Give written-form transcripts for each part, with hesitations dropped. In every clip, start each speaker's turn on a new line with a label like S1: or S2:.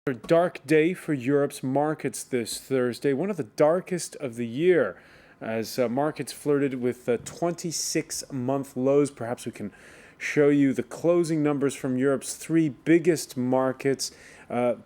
S1: A dark day for Europe's markets this Thursday, one of the darkest of the year, as markets flirted with 26-month lows. Perhaps we can show you the closing numbers from Europe's three biggest markets.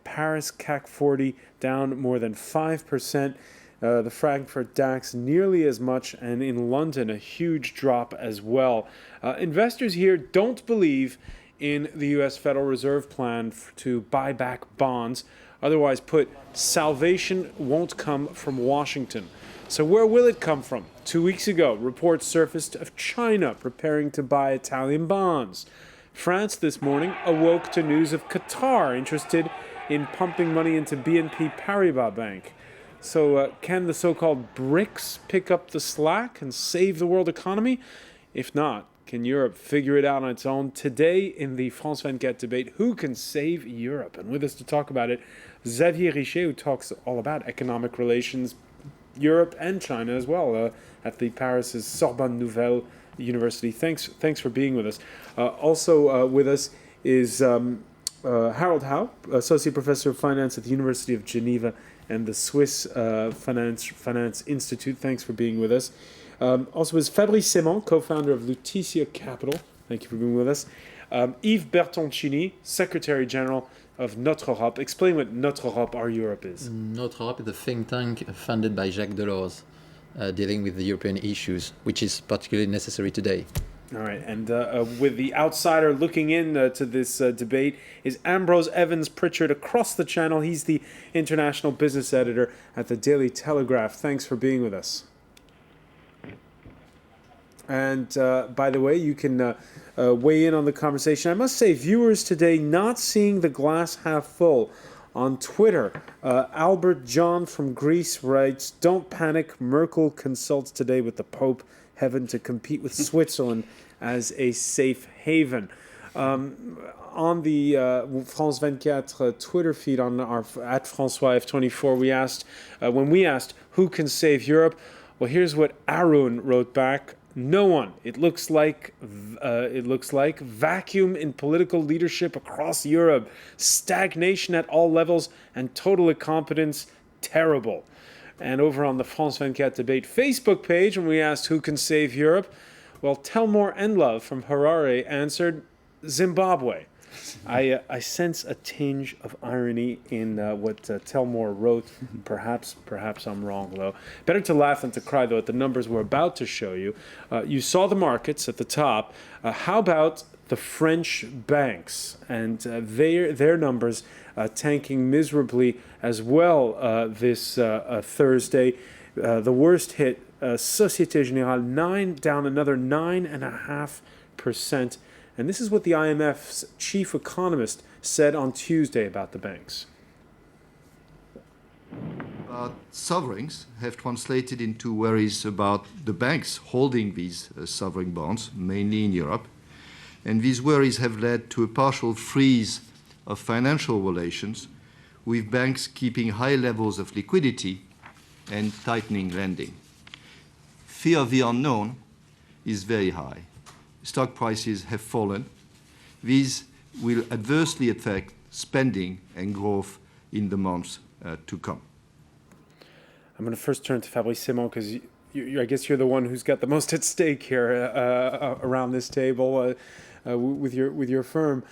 S1: Paris CAC 40 down more than 5%. The Frankfurt DAX nearly as much, and in London a huge drop as well. Investors here don't believe in the U.S. Federal Reserve plan to buy back bonds. Otherwise put, salvation won't come from Washington. So where will it come from? 2 weeks ago, reports surfaced of China preparing to buy Italian bonds. France this morning awoke to news of Qatar interested in pumping money into BNP Paribas Bank. So can the so-called BRICS pick up the slack and save the world economy? If not, can Europe figure it out on its own? Today in the France 24 debate, who can save Europe? And with us to talk about it, Xavier Richet, who talks all about economic relations, Europe and China as well, at the Paris' Sorbonne Nouvelle University. Thanks for being with us. Also with us is Harold Howe, Associate Professor of Finance at the University of Geneva and the Swiss Finance Institute. Thanks for being with us. Also is Fabrice Semon, co-founder of Lutetia Capital. Thank you for being with us. Yves Bertoncini, Secretary General of Notre Europe. Explain what Notre Europe, our Europe, is.
S2: Notre Europe is a think tank funded by Jacques Delors, dealing with the European issues, which is particularly necessary today.
S1: All right, and with the outsider looking in to this debate is Ambrose Evans Pritchard across the channel. He's the international business editor at the Daily Telegraph. Thanks for being with us. And by the way, you can weigh in on the conversation. I must say, viewers today not seeing the glass half full. On Twitter, Albert John from Greece writes, "Don't panic, Merkel consults today with the Pope, heaven to compete with Switzerland as a safe haven." On the France 24 Twitter feed on our at François F24, when we asked who can save Europe, well, here's what Arun wrote back. No one. It looks like vacuum in political leadership across Europe, stagnation at all levels, and total incompetence. Terrible. And over on the France 24 debate Facebook page, when we asked who can save Europe, well, Telmore Enlove from Harare answered Zimbabwe. I sense a tinge of irony in what Telmore wrote. Perhaps I'm wrong, though. Better to laugh than to cry, though, at the numbers we're about to show you. You saw the markets at the top. How about the French banks and their numbers tanking miserably as well this Thursday? The worst hit, Société Générale, down another 9.5%. And this is what the IMF's chief economist said on Tuesday about the banks.
S3: Sovereigns have translated into worries about the banks holding these sovereign bonds, mainly in Europe. And these worries have led to a partial freeze of financial relations, with banks keeping high levels of liquidity and tightening lending. Fear of the unknown is very high. Stock prices have fallen. These will adversely affect spending and growth in the months to come.
S1: I'm going to first turn to Fabrice Semon because I guess you're the one who's got the most at stake here around this table with your firm.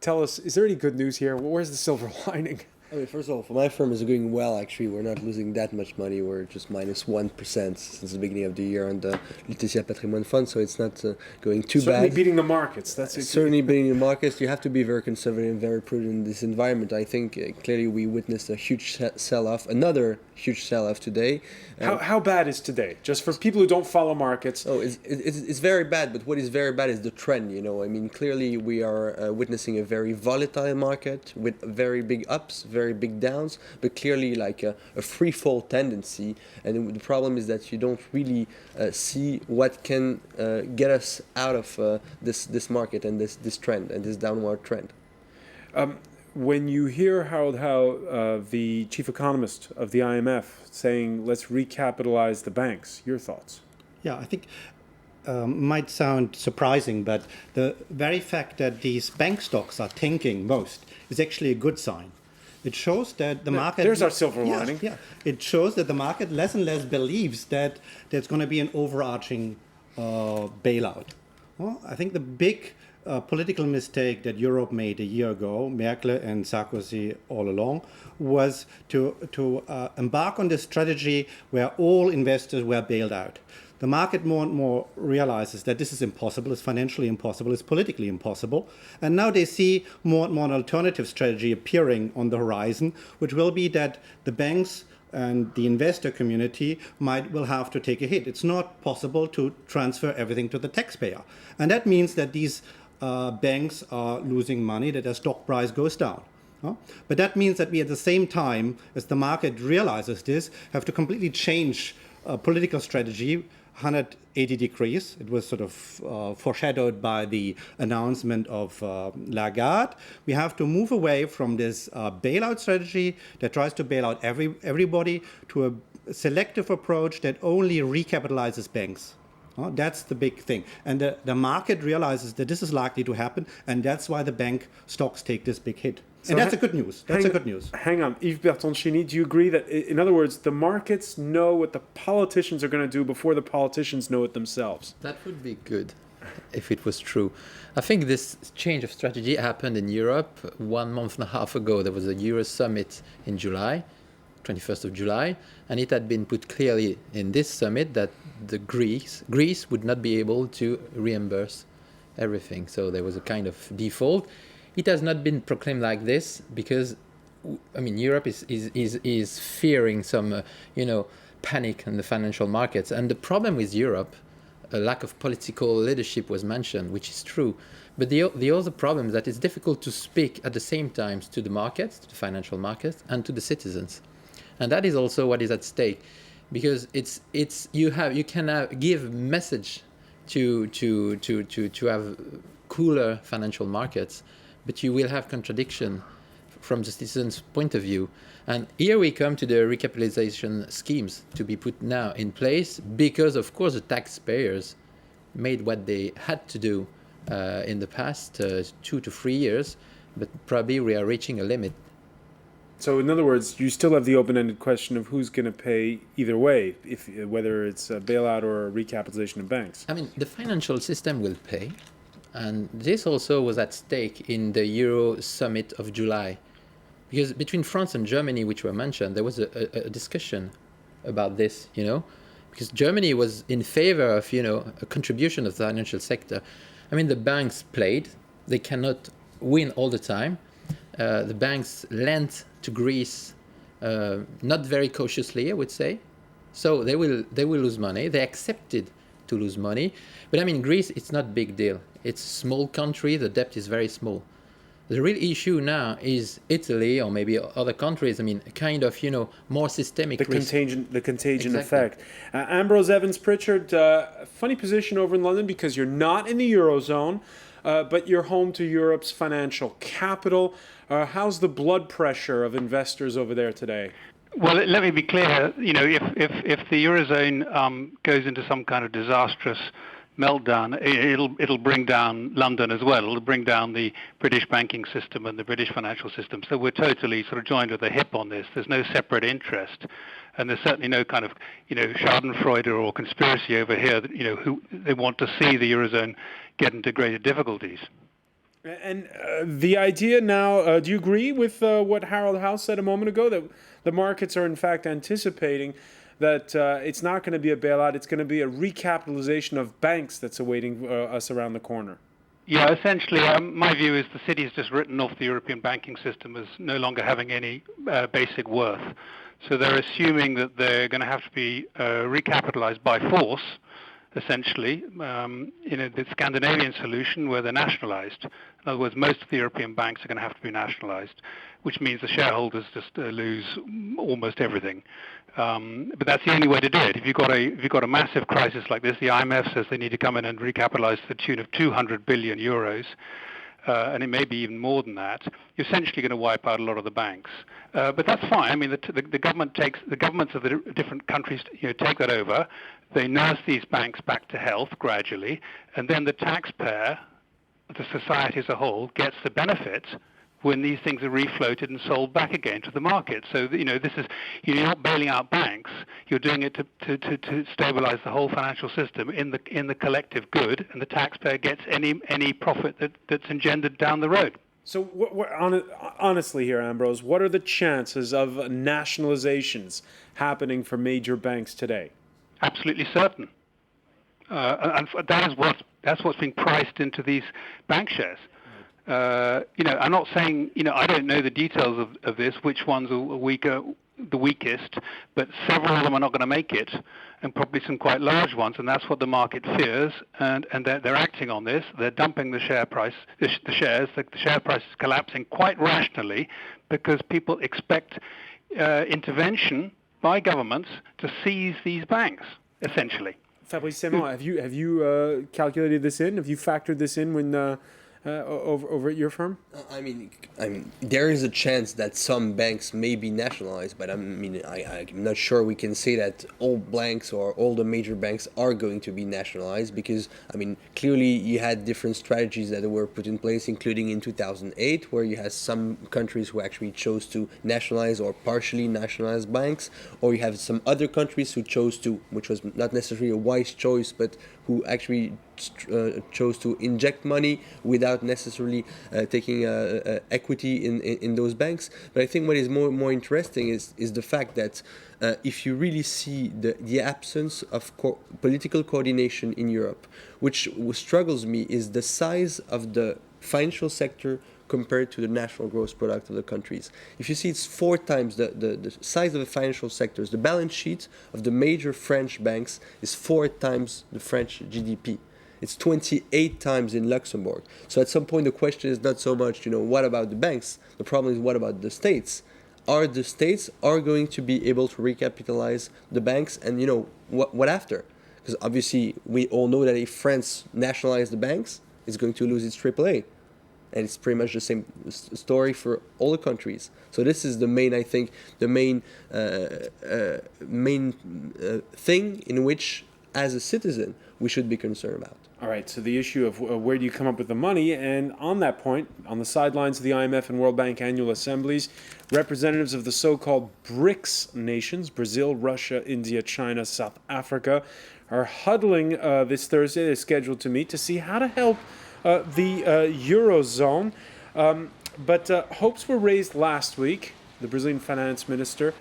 S1: Tell us, is there any good news here? Where's the silver lining?
S4: I mean, first of all, for my firm is doing well, actually. We're not losing that much money. We're just minus 1% since the beginning of the year on the Lutetia Patrimoine Fund, so it's not going too
S1: Certainly
S4: bad.
S1: Beating the markets. That's it.
S4: Certainly beating the markets. You have to be very conservative and very prudent in this environment. I think clearly we witnessed a huge sell-off, another huge sell-off today.
S1: How bad is today? Just for people who don't follow markets.
S4: Oh, it's very bad, but what is very bad is the trend, you know. I mean, clearly we are witnessing a very volatile market with very big ups, very big downs, but clearly like a free fall tendency. And the problem is that you don't really see what can get us out of this market and this trend and this downward trend.
S1: When you hear Harold Howe, the chief economist of the IMF, saying let's recapitalize the banks, your thoughts?
S5: Yeah, I think might sound surprising, but the very fact that these bank stocks are tanking most is actually a good sign. It shows that the market...
S1: There's our silver lining.
S5: Yeah. It shows that the market less and less believes that there's going to be an overarching bailout. Well, I think the big political mistake that Europe made a year ago, Merkel and Sarkozy all along, was to embark on this strategy where all investors were bailed out. The market more and more realizes that this is impossible, it's financially impossible, it's politically impossible. And now they see more and more an alternative strategy appearing on the horizon, which will be that the banks and the investor community will have to take a hit. It's not possible to transfer everything to the taxpayer. And that means that these banks are losing money, that their stock price goes down. But that means that we, at the same time, as the market realizes this, have to completely change political strategy 180 degrees. It was sort of foreshadowed by the announcement of Lagarde. We have to move away from this bailout strategy that tries to bail out everybody to a selective approach that only recapitalizes banks. That's the big thing. And the market realizes that this is likely to happen, and that's why the bank stocks take this big hit. And that's a good news. That's a good news.
S1: Hang on. Yves Bertoncini, do you agree that, in other words, the markets know what the politicians are going to do before the politicians know it themselves?
S2: That would be good if it was true. I think this change of strategy happened in Europe 1.5 months ago. There was a Euro summit in July, 21st of July, and it had been put clearly in this summit that Greece would not be able to reimburse everything. So there was a kind of default. It has not been proclaimed like this because, Europe is fearing some, panic in the financial markets. And the problem with Europe, a lack of political leadership was mentioned, which is true. But the other problem is that it's difficult to speak at the same time to the markets, to the financial markets, and to the citizens. And that is also what is at stake, because you can give message to have cooler financial markets, but you will have contradiction from the citizens' point of view. And here we come to the recapitalization schemes to be put now in place because, of course, the taxpayers made what they had to do in the past 2 to 3 years, but probably we are reaching a limit.
S1: So, in other words, you still have the open-ended question of who's going to pay either way, whether it's a bailout or a recapitalization of banks.
S2: The financial system will pay. And this also was at stake in the Euro summit of July. Because between France and Germany, which were mentioned, there was a discussion about this, because Germany was in favor of, a contribution of the financial sector. The banks played. They cannot win all the time. The banks lent to Greece not very cautiously, I would say. So they will lose money. They accepted to lose money. But Greece, it's not a big deal. It's a small country. The debt is very small. The real issue now is Italy or maybe other countries. Kind of, more systemic risk.
S1: The contagion
S2: Exactly.
S1: effect. Ambrose Evans Pritchard, funny position over in London because you're not in the Eurozone, but you're home to Europe's financial capital. How's the blood pressure of investors over there today?
S6: Well, let me be clear. If the Eurozone goes into some kind of disastrous meltdown, it'll bring down London as well. It'll bring down the British banking system and the British financial system. So we're totally sort of joined at the hip on this. There's no separate interest, and there's certainly no kind of Schadenfreude or conspiracy over here that who they want to see the Eurozone get into greater difficulties.
S1: And the idea now, do you agree with what Harold House said a moment ago, that the markets are in fact anticipating that it's not going to be a bailout, it's going to be a recapitalization of banks that's awaiting us around the corner?
S6: Yeah, essentially, my view is the city has just written off the European banking system as no longer having any basic worth. So they're assuming that they're going to have to be recapitalized by force, essentially, the Scandinavian solution where they're nationalized. In other words, most of the European banks are going to have to be nationalized, which means the shareholders just lose almost everything. But that's the only way to do it. If you've got a massive crisis like this, the IMF says they need to come in and recapitalize to the tune of 200 billion euros. and it may be even more than that, you're essentially going to wipe out a lot of the banks. But that's fine. I mean, the governments of the different countries, take that over. They nurse these banks back to health gradually, and then the taxpayer, the society as a whole, gets the benefit when these things are refloated and sold back again to the market. So, this is, you're not bailing out banks, you're doing it to stabilize the whole financial system in the collective good, and the taxpayer gets any profit that's engendered down the road.
S1: So, honestly here, Ambrose, what are the chances of nationalizations happening for major banks today?
S6: Absolutely certain. And that's what's being priced into these bank shares. I'm not saying, I don't know the details of this, which ones are the weakest, but several of them are not going to make it, and probably some quite large ones, and that's what the market fears, and they're acting on this. They're dumping the share price, the shares. The share price is collapsing quite rationally because people expect intervention by governments to seize these banks, essentially.
S1: Fabrice Simon, have you calculated this in? Have you factored this in when over at your firm?
S4: I mean, there is a chance that some banks may be nationalized, but I'm not sure we can say that all banks or all the major banks are going to be nationalized, because, clearly you had different strategies that were put in place, including in 2008, where you had some countries who actually chose to nationalize or partially nationalize banks, or you have some other countries who chose to, which was not necessarily a wise choice, but who actually chose to inject money without necessarily taking equity in those banks. But I think what is more interesting is the fact that if you really see the absence of political coordination in Europe, which struggles me, is the size of the financial sector compared to the national gross product of the countries. If you see, it's 4 times the size of the financial sectors. The balance sheet of the major French banks is 4 times the French GDP. It's 28 times in Luxembourg. So at some point, the question is not so much, what about the banks? The problem is, what about the states? Are the states going to be able to recapitalize the banks? And, what after? Because obviously, we all know that if France nationalizes the banks, it's going to lose its AAA. And it's pretty much the same story for all the countries. So this is the main thing in which, as a citizen, we should be concerned about.
S1: All right, so the issue of where do you come up with the money, and on that point, on the sidelines of the IMF and World Bank annual assemblies, representatives of the so-called BRICS nations, Brazil, Russia, India, China, South Africa, are huddling this Thursday. They're scheduled to meet to see how to help the Eurozone. But hopes were raised last week. The Brazilian finance minister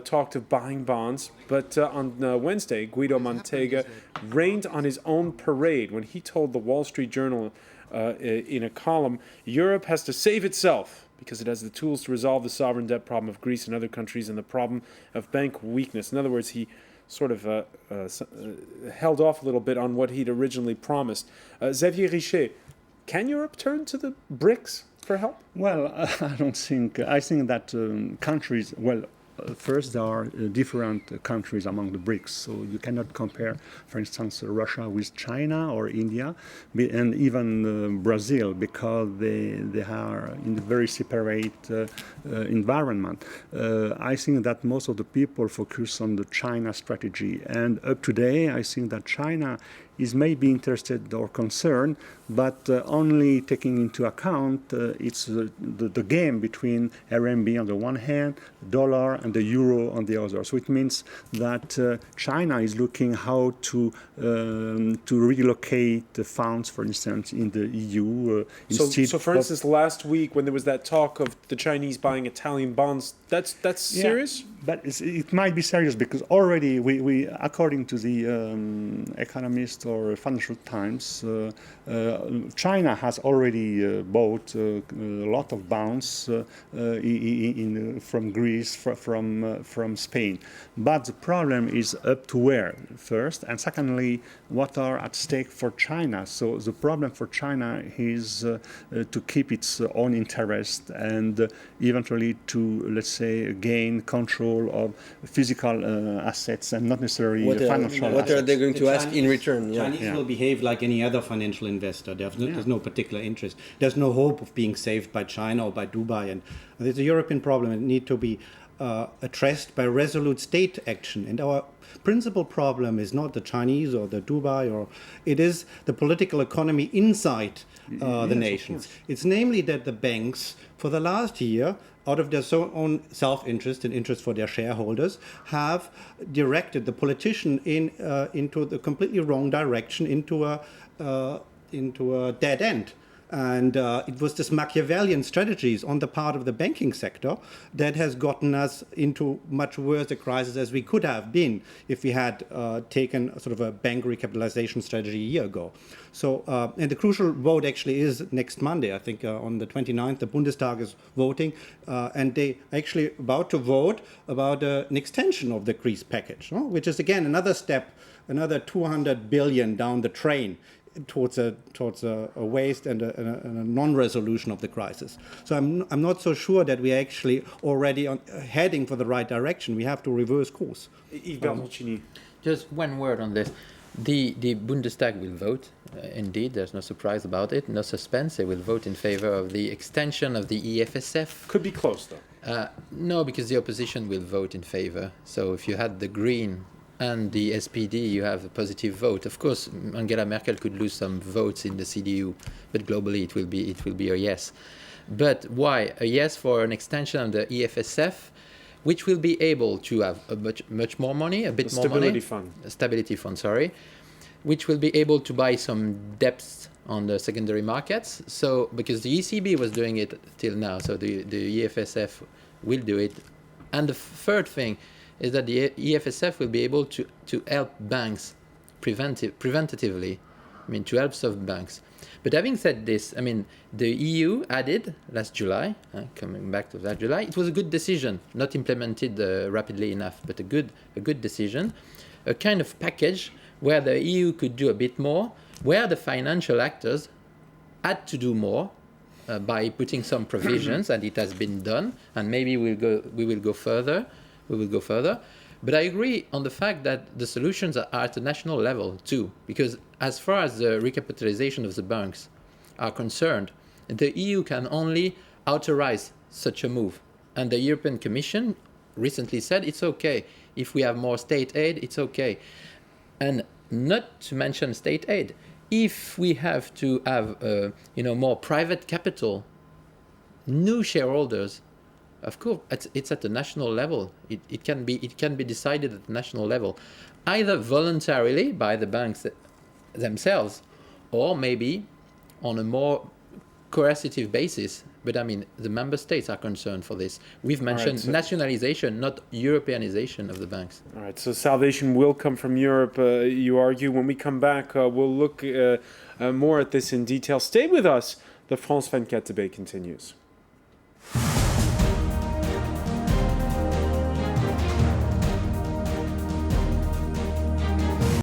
S1: talked of buying bonds. But on Wednesday, Guido Mantega rained on his own parade when he told the Wall Street Journal in a column, Europe has to save itself because it has the tools to resolve the sovereign debt problem of Greece and other countries and the problem of bank weakness. In other words, he sort of held off a little bit on what he'd originally promised. Xavier Richet, can Europe turn to the BRICS for help?
S7: Well, I don't think. I think that countries, first, there are different countries among the BRICS, so you cannot compare, for instance, Russia with China or India, and even Brazil, because they are in a very separate environment. I think that most of the people focus on the China strategy, and up to today, I think that China is maybe interested or concerned, but only taking into account it's the game between RMB on the one hand, dollar and the euro on the other. So it means that China is looking how to relocate the funds, for instance, in the EU.
S1: So for instance, last week when there was that talk of the Chinese buying Italian bonds, that's serious?
S7: But it might be serious because already we according to the Economist or Financial Times, China has already bought a lot of bonds from Greece, from Spain. But the problem is up to where, first, and secondly, what are at stake for China. So the problem for China is to keep its own interest and eventually to, let's say, gain control capital of physical assets and not necessarily financial
S4: what
S7: assets.
S4: are they going to ask in return?
S5: Chinese will behave like any other financial investor. There's no particular interest. There's no hope of being saved by China or by Dubai. And it's a European problem. It needs to be addressed by resolute state action. And our principal problem is not the Chinese or the Dubai, or it is the political economy inside the nations. It's namely that the banks, for the last year, out of their own self-interest and interest for their shareholders, have directed the politician into the completely wrong direction, into a dead end. And it was this Machiavellian strategies on the part of the banking sector that has gotten us into much worse a crisis as we could have been if we had taken sort of a bank recapitalization strategy a year ago. So, and the crucial vote actually is next Monday. I think on the 29th, the Bundestag is voting, and they actually about to vote about an extension of the Greece package, which is again another step, another 200 billion down the train towards a waste and a non-resolution of the crisis. So I'm not so sure that we are actually already heading for the right direction. We have to reverse course.
S1: Yves Bertoncini.
S2: Just one word on this. The Bundestag will vote. Indeed, there's no surprise about it, no suspense. They will vote in favor of the extension of the EFSF.
S1: Could be close, though.
S2: No, because the opposition will vote in favor. So if you had the Green and the SPD, you have a positive vote. Of course, Angela Merkel could lose some votes in the CDU, but globally it will be a yes. But why? A yes for an extension of the EFSF, which will be able to have a much more money, a bit more money.
S1: Stability fund.
S2: A stability fund, sorry, which will be able to buy some depth on the secondary markets. So because the ECB was doing it till now, so the EFSF will do it. And the third thing is that the EFSF will be able to help banks preventatively, to help soft banks. But having said this, the EU added last July, coming back to that July, it was a good decision, not implemented rapidly enough, but a good decision, a kind of package where the EU could do a bit more, where the financial actors had to do more by putting some provisions, and it has been done, and maybe we will go further. But I agree on the fact that the solutions are at a national level too, because as far as the recapitalization of the banks are concerned, the EU can only authorize such a move. And the European Commission recently said it's okay. If we have more state aid, it's okay. And not to mention state aid, if we have to have more private capital, new shareholders, of course, it's at the national level. It can be decided at the national level, either voluntarily by the banks themselves, or maybe on a more coercive basis. But the member states are concerned for this. We've mentioned nationalization, not Europeanization of the banks.
S1: All right, so salvation will come from Europe, you argue. When we come back, we'll look more at this in detail. Stay with us. The France 24 debate continues.